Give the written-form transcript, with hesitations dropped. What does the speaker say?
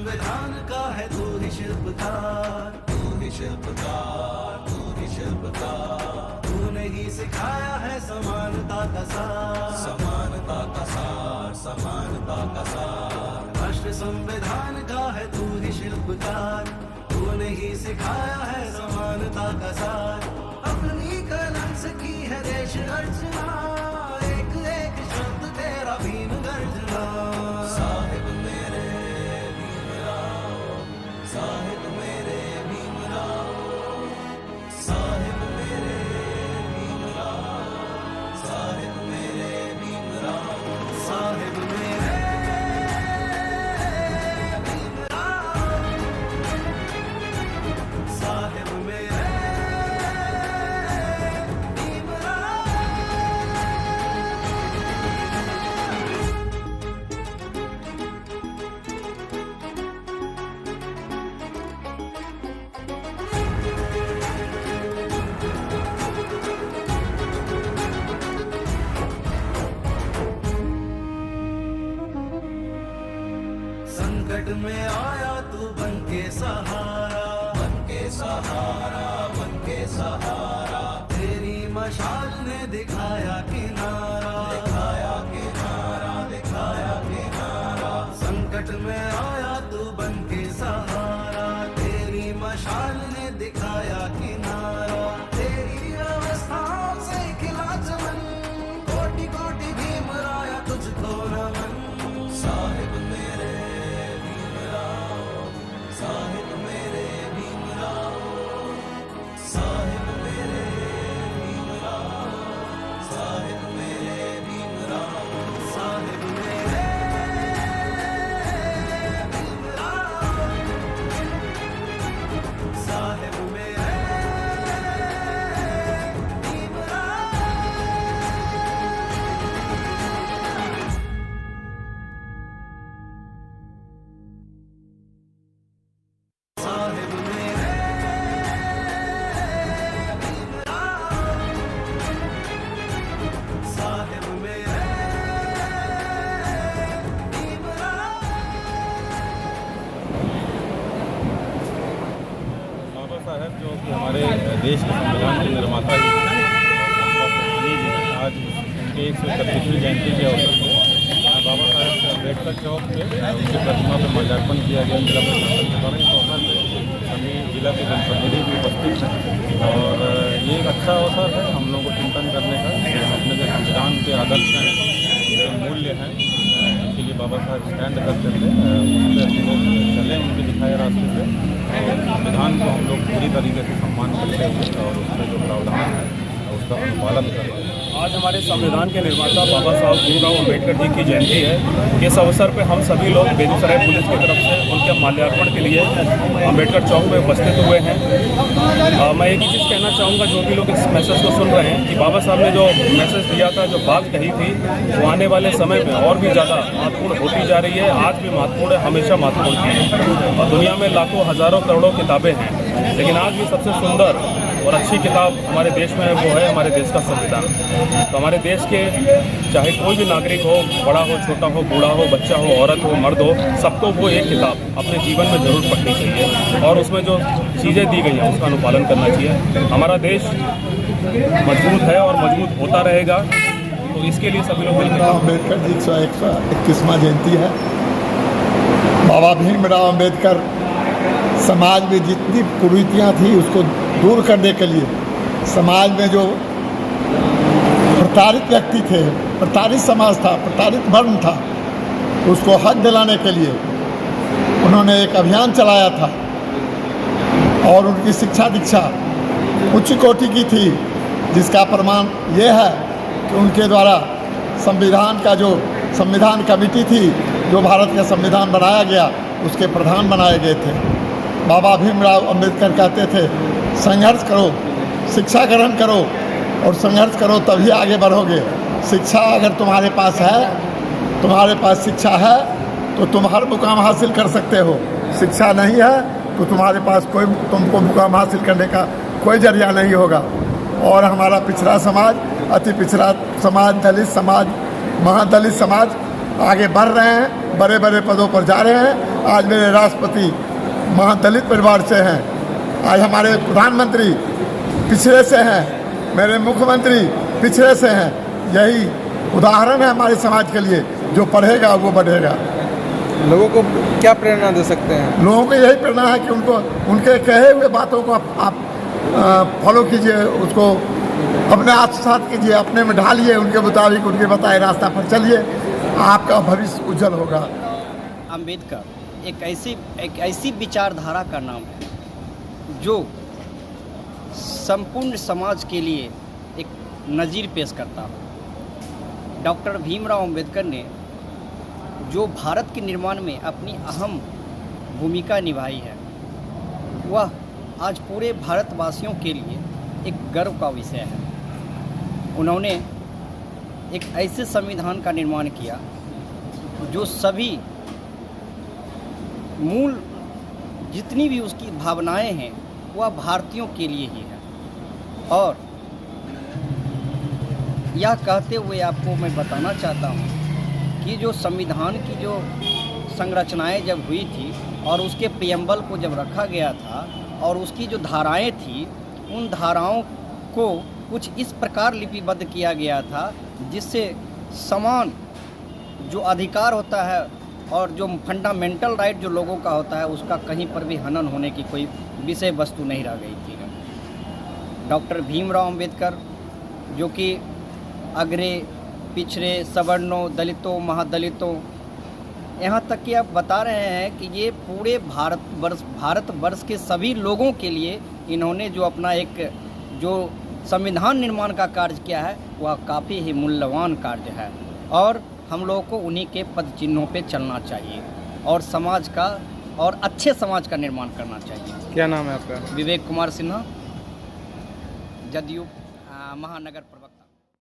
संविधान का है तू ही शिल्पकार, तू ही शिल्पकार, तू ही शिल्पकार। तूने ही सिखाया है समानता का सार, समानता का सार, समानता का सार। राष्ट्र संविधान का है तू ही शिल्पकार, तूने ही सिखाया है समानता का सार। अपनी कलम से की है देश अर्चना, एक एक शब्द तेरा भीम गर्जना। साहिब मेरे भीमराव, साहिब मेरे भीमराव, साहिब मेरे भीमराव, साहिब मेरे भीमराव, साहिब मेरे भीमराव, साहिब मेरे संकट में आया तू बन के सहारा, बन के सहारा, बन के सहारा। तेरी मशाल ने दिखाया किनारा, दिखाया किनारा, दिखाया किनारा। संकट में आया तू बन के सहारा, तेरी मशाल ने दिखाया किनारा। तेरी अवस्थाओं से खिला चमन, कोटि कोटि भीमराया तुझको नमन। साहिब मेरे भीमराव, साहिब मेरे भीमराव, साहिब मेरे भीमराव, साहिब मेरे भीमराव, साहिब मेरे भीमराव, साहिब मेरे भीमराव। साहिब मेरे भीमराव, साहिब मेरे भीमराव। बाबा साहब जो कि हमारे देश के संविधान के निर्माता ही थे, आज उनके 131वीं जयंती के अवसर पर यहाँ बाबा साहब अम्बेडकर चौक पे उनकी प्रतिमा पर माल्यार्पण किया गया जिला प्रशासन के द्वारा। इस अवसर पर सभी जिला के जनप्रतिनिधि भी उपस्थित हैं और ये एक अच्छा अवसर है हम लोगों को चिंतन करने का। अपने जो संविधान के आदर्श हैं, जो मूल्य हैं, इनके लिए बाबा साहब स्टैंड करते थे, उससे हम लोग चले उनके दिखाए रास्ते से और संविधान को हम लोग पूरी तरीके से सम्मान करते हुए और उसमें जो प्रावधान है उसका अनुपालन करें। आज हमारे संविधान के निर्माता बाबा साहब भीमराव अम्बेडकर जी की जयंती है। इस अवसर पर हम सभी लोग बेगूसराय पुलिस की तरफ से उनके माल्यार्पण के लिए अम्बेडकर चौक में उपस्थित हुए हैं। मैं एक ही चीज़ कहना चाहूँगा, जो भी लोग इस मैसेज को सुन रहे हैं, कि बाबा साहब ने जो मैसेज दिया था, जो बात कही थी, वो आने वाले समय में और भी ज़्यादा महत्वपूर्ण होती जा रही है। आज भी महत्वपूर्ण है, हमेशा महत्वपूर्ण है। और दुनिया में लाखों हज़ारों करोड़ों किताबें हैं, लेकिन आज भी सबसे सुंदर और अच्छी किताब हमारे देश में है, वो है हमारे देश का संविधान। तो हमारे देश के चाहे कोई भी नागरिक हो, बड़ा हो, छोटा हो, बूढ़ा हो, बच्चा हो, औरत हो, मर्द हो, सबको वो एक किताब अपने जीवन में ज़रूर पढ़नी चाहिए और उसमें जो चीज़ें दी गई हैं उसका अनुपालन करना चाहिए। हमारा देश मजबूत है और मजबूत होता रहेगा, तो इसके लिए सभी लोग मिलकर अम्बेडकर जी की 121वां जयंती है। बाबा भीमराव अम्बेडकर समाज में जितनी कुरीतियाँ थी उसको दूर करने के लिए, समाज में जो प्रताड़ित व्यक्ति थे, प्रताड़ित समाज था, प्रताड़ित वर्ण था, उसको हक दिलाने के लिए उन्होंने एक अभियान चलाया था और उनकी शिक्षा दीक्षा उच्च कोटि की थी, जिसका प्रमाण ये है कि उनके द्वारा संविधान का जो संविधान कमेटी थी, जो भारत का संविधान बनाया गया, उसके प्रधान बनाए गए थे। बाबा भीमराव अम्बेडकर कहते थे, संघर्ष करो, शिक्षा ग्रहण करो और संघर्ष करो तभी आगे बढ़ोगे। शिक्षा अगर तुम्हारे पास है, तुम्हारे पास शिक्षा है तो तुम हर मुकाम हासिल कर सकते हो। शिक्षा नहीं है तो तुम्हारे पास कोई तुमको मुकाम हासिल करने का कोई जरिया नहीं होगा। और हमारा पिछड़ा समाज, अति पिछड़ा समाज, दलित समाज, महादलित समाज आगे बढ़ रहे हैं, बड़े बड़े पदों पर जा रहे हैं। आज मेरे राष्ट्रपति महादलित परिवार से हैं, आज हमारे प्रधानमंत्री पिछड़े से हैं, मेरे मुख्यमंत्री पिछड़े से हैं। यही उदाहरण है हमारे समाज के लिए, जो पढ़ेगा वो बढ़ेगा। लोगों को क्या प्रेरणा दे सकते हैं? लोगों को यही प्रेरणा है कि उनको उनके कहे हुए बातों को आप फॉलो कीजिए, उसको अपने आत्मसात कीजिए, अपने में ढालिए, उनके मुताबिक उनके बताए रास्ता पर चलिए, आपका भविष्य उज्जवल होगा। अम्बेडकर एक ऐसी विचारधारा का नाम है जो संपूर्ण समाज के लिए एक नज़ीर पेश करता हो। डॉक्टर भीमराव अम्बेडकर ने जो भारत के निर्माण में अपनी अहम भूमिका निभाई है, वह आज पूरे भारतवासियों के लिए एक गर्व का विषय है। उन्होंने एक ऐसे संविधान का निर्माण किया जो सभी मूल जितनी भी उसकी भावनाएं हैं वह भारतीयों के लिए ही है। और यह कहते हुए आपको मैं बताना चाहता हूँ कि जो संविधान की जो संरचनाएं जब हुई थी और उसके प्रियम्बल को जब रखा गया था और उसकी जो धाराएं थी, उन धाराओं को कुछ इस प्रकार लिपिबद्ध किया गया था जिससे समान जो अधिकार होता है और जो फंडामेंटल राइट जो लोगों का होता है उसका कहीं पर भी हनन होने की कोई विषय वस्तु नहीं रह गई थी। डॉक्टर भीमराव अम्बेडकर जो कि अग्रे पिछड़े सवर्णों दलितों महादलितों यहाँ तक कि आप बता रहे हैं कि ये पूरे भारतवर्ष के सभी लोगों के लिए इन्होंने जो अपना एक जो संविधान निर्माण का कार्य किया है वह काफ़ी ही मूल्यवान कार्य है और हम लोगों को उन्हीं के पद चिन्हों पे चलना चाहिए और समाज का और अच्छे समाज का निर्माण करना चाहिए। क्या नाम है आपका? विवेक कुमार सिन्हा, जदयू महानगर प्रवक्ता।